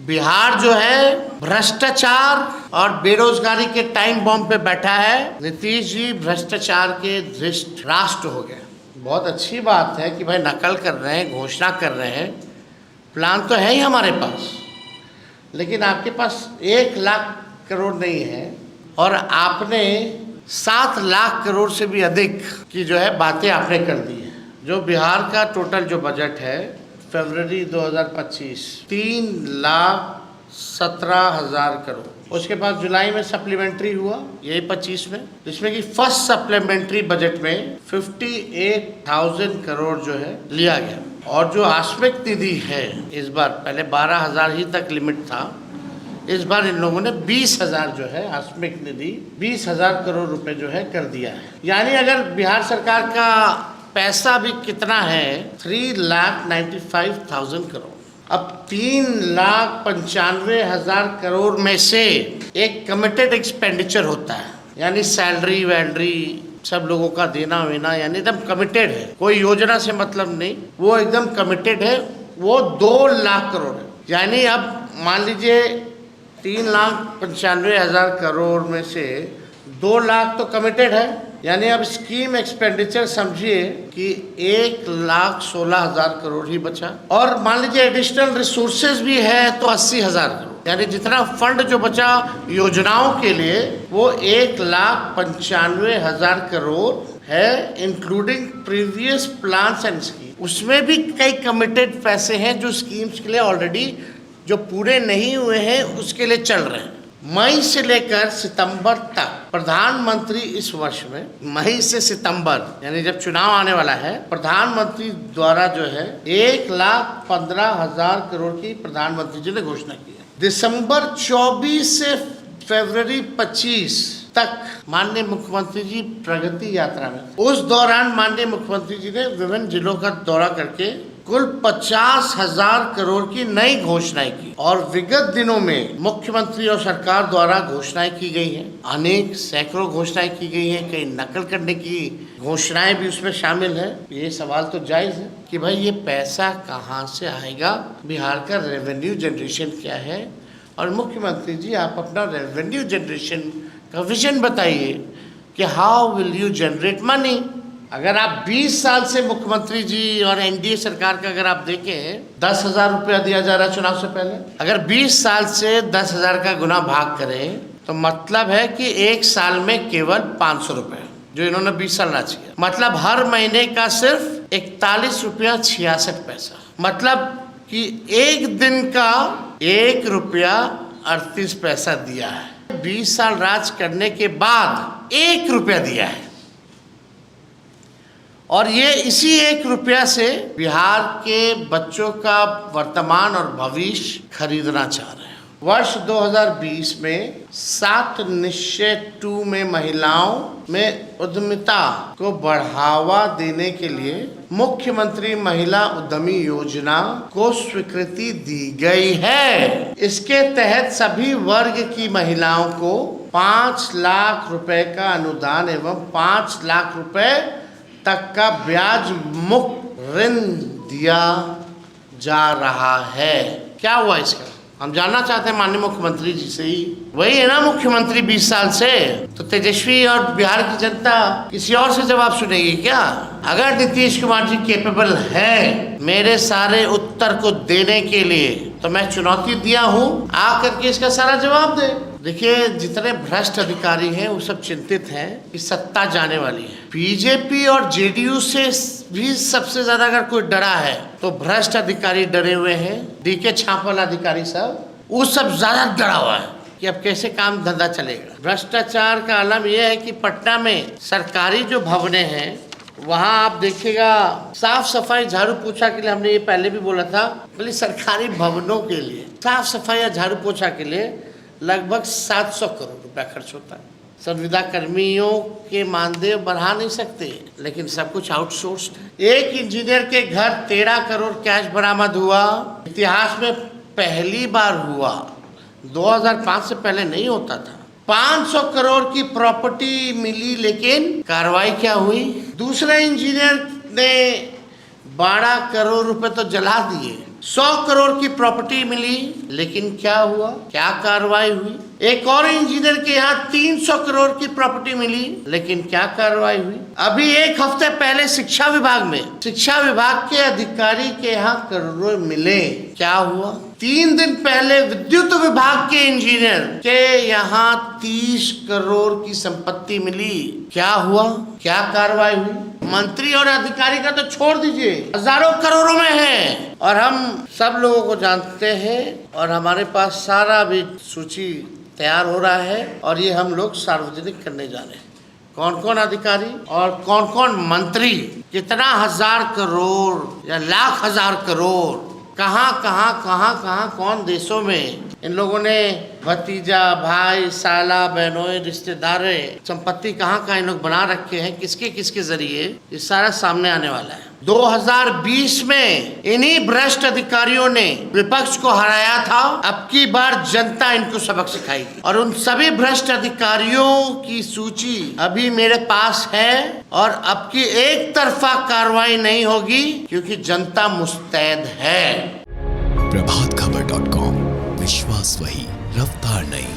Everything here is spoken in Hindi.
बिहार जो है भ्रष्टाचार और बेरोजगारी के टाइम बॉम्ब पे बैठा है। नीतीश जी भ्रष्टाचार के धृष्ट राष्ट्र हो गए। बहुत अच्छी बात है कि भाई नकल कर रहे हैं, घोषणा कर रहे हैं, प्लान तो है ही हमारे पास, लेकिन आपके पास 1 लाख करोड़ नहीं है और आपने 7 लाख करोड़ से भी अधिक की जो है बातें आपने कर दी है। जो बिहार का टोटल जो बजट है फरवरी 2025 3,17,000 करोड़, उसके बाद जुलाई में सप्लीमेंट्री हुआ यही 25 में, जिसमें कि फर्स्ट सप्लीमेंट्री बजट में 58,000 करोड़ जो है लिया गया। और जो आस्मिक निधि है इस बार, पहले 12,000 ही तक लिमिट था, इस बार इन लोगों ने 20,000 जो है आस्मिक निधि 20,000 करोड़ रुपए जो है कर दिया है। यानी अगर बिहार सरकार का पैसा भी कितना है 3,95,000 करोड़, अब 3,95,000 करोड़ में से एक कमिटेड एक्सपेंडिचर होता है, यानी सैलरी वैलरी सब लोगों का देना वेना, यानी एकदम कमिटेड है, कोई योजना से मतलब नहीं, वो एकदम कमिटेड है, वो 2 लाख करोड़ है। यानी अब मान लीजिए 3,95,000 करोड़ में से 2 लाख तो कमिटेड है, यानी अब स्कीम एक्सपेंडिचर समझिए कि 1,16,000 करोड़ ही बचा। और मान लीजिए एडिशनल रिसोर्सेज भी है तो 80,000 करोड़, यानी जितना फंड जो बचा योजनाओं के लिए वो 1,95,000 करोड़ है, including previous plans and scheme. उसमें भी कई कमिटेड पैसे हैं जो स्कीम्स के लिए ऑलरेडी जो पूरे नहीं हुए हैं उसके लिए चल रहे हैं। मई से लेकर सितंबर तक प्रधानमंत्री इस वर्ष में, मई से सितंबर यानी जब चुनाव आने वाला है, प्रधानमंत्री द्वारा जो है 1,15,000 करोड़ की प्रधानमंत्री जी ने घोषणा की है। दिसंबर 24 से फरवरी 25 तक माननीय मुख्यमंत्री जी प्रगति यात्रा में, उस दौरान माननीय मुख्यमंत्री जी ने विभिन्न जिलों का दौरा करके कुल 50,000 करोड़ की नई घोषणाएं की। और विगत दिनों में मुख्यमंत्री और सरकार द्वारा घोषणाएं की गई हैं, अनेक सैकड़ों घोषणाएं की गई हैं, कई नकल करने की घोषणाएं भी उसमें शामिल है। ये सवाल तो जायज है कि भाई ये पैसा कहाँ से आएगा, बिहार का रेवेन्यू जनरेशन क्या है, और मुख्यमंत्री जी आप अपना रेवेन्यू जनरेशन का विजन बताइए कि how will you generate money. अगर आप 20 साल से मुख्यमंत्री जी और एनडीए सरकार का अगर आप देखें 10,000 रुपया दिया जा रहा है चुनाव से पहले, अगर 20 साल से 10,000 का गुना भाग करें तो मतलब है कि एक साल में केवल 500 रुपये जो इन्होंने 20 साल राज किया, मतलब हर महीने का सिर्फ 41 रुपया 66 पैसा, मतलब कि एक दिन का 1 रुपया 38 पैसा दिया है। 20 साल राज करने के बाद 1 रुपया दिया है, और ये इसी 1 रुपया से बिहार के बच्चों का वर्तमान और भविष्य खरीदना चाह रहे हैं। वर्ष 2020 में 7 निश्चय 2 में महिलाओं में उद्यमिता को बढ़ावा देने के लिए मुख्यमंत्री महिला उद्यमी योजना को स्वीकृति दी गई है। इसके तहत सभी वर्ग की महिलाओं को 5 लाख रुपए का अनुदान एवं 5 लाख रुपए तक का ब्याज मुक्त ऋण दिया जा रहा है। क्या हुआ इसका, हम जानना चाहते हैं माननीय मुख्यमंत्री जी से ही। वही है ना मुख्यमंत्री 20 साल से, तो तेजस्वी और बिहार की जनता किसी और से जवाब सुनेगी क्या? अगर नीतीश कुमार जी कैपेबल है मेरे सारे उत्तर को देने के लिए, तो मैं चुनौती दिया हूँ आकर के इसका सारा जवाब दे। देखिए जितने भ्रष्ट अधिकारी हैं वो सब चिंतित हैं कि सत्ता जाने वाली है। बीजेपी और जेडीयू से भी सबसे ज्यादा अगर कोई डरा है तो भ्रष्ट अधिकारी डरे हुए हैं। डीके छाप वाला अधिकारी सब, वो सब ज्यादा डरा हुआ है कि अब कैसे काम धंधा चलेगा। भ्रष्टाचार का आलम यह है कि पटना में सरकारी जो भवनें हैं वहाँ आप देखिएगा साफ सफाई झाड़ू पोछा के लिए, हमने ये पहले भी बोला था, बोले सरकारी भवनों के लिए साफ सफाई या झाड़ू पोछा के लिए लगभग 700 करोड़ रुपया खर्च होता है। संविदा कर्मियों के मानदेय बढ़ा नहीं सकते, लेकिन सब कुछ आउटसोर्स्ड है। एक इंजीनियर के घर 13 करोड़ कैश बरामद हुआ, इतिहास में पहली बार हुआ, 2005 से पहले नहीं होता था। 500 करोड़ की प्रॉपर्टी मिली, लेकिन कार्रवाई क्या हुई? दूसरे इंजीनियर ने 12 करोड़ रुपए तो जला दिए, 100 करोड़ की प्रॉपर्टी मिली, लेकिन क्या हुआ, क्या कार्रवाई हुई? एक और इंजीनियर के यहाँ 300 करोड़ की प्रॉपर्टी मिली, लेकिन क्या कार्रवाई हुई? अभी एक हफ्ते पहले शिक्षा विभाग के अधिकारी के यहाँ करोड़ों मिले, क्या हुआ? 3 दिन पहले विद्युत विभाग के इंजीनियर के यहाँ 30 करोड़ की संपत्ति मिली, क्या हुआ, क्या कार्रवाई हुई? मंत्री और अधिकारी का तो छोड़ दीजिए, हजारों करोड़ों में है, और हम सब लोगों को जानते हैं, और हमारे पास सारा भी सूची तैयार हो रहा है, और ये हम लोग सार्वजनिक करने जा रहे हैं। कौन कौन अधिकारी और कौन कौन मंत्री कितना हजार करोड़ या लाख हजार करोड़ कहाँ कौन देशों में इन लोगों ने भतीजा, भाई, साला, बहनों, रिश्तेदार संपत्ति कहाँ इन लोग बना रखे हैं, किसके किसके जरिए, ये सारा सामने आने वाला है। 2020 में इन्हीं भ्रष्ट अधिकारियों ने विपक्ष को हराया था। अब की बार जनता इनको सबक सिखाएगी, और उन सभी भ्रष्ट अधिकारियों की सूची अभी मेरे पास है, और अब की एक तरफा कार्रवाई नहीं होगी, क्योंकि जनता मुस्तैद है। प्रभातखबर.com, विश्वास वही, रफ्तार नहीं।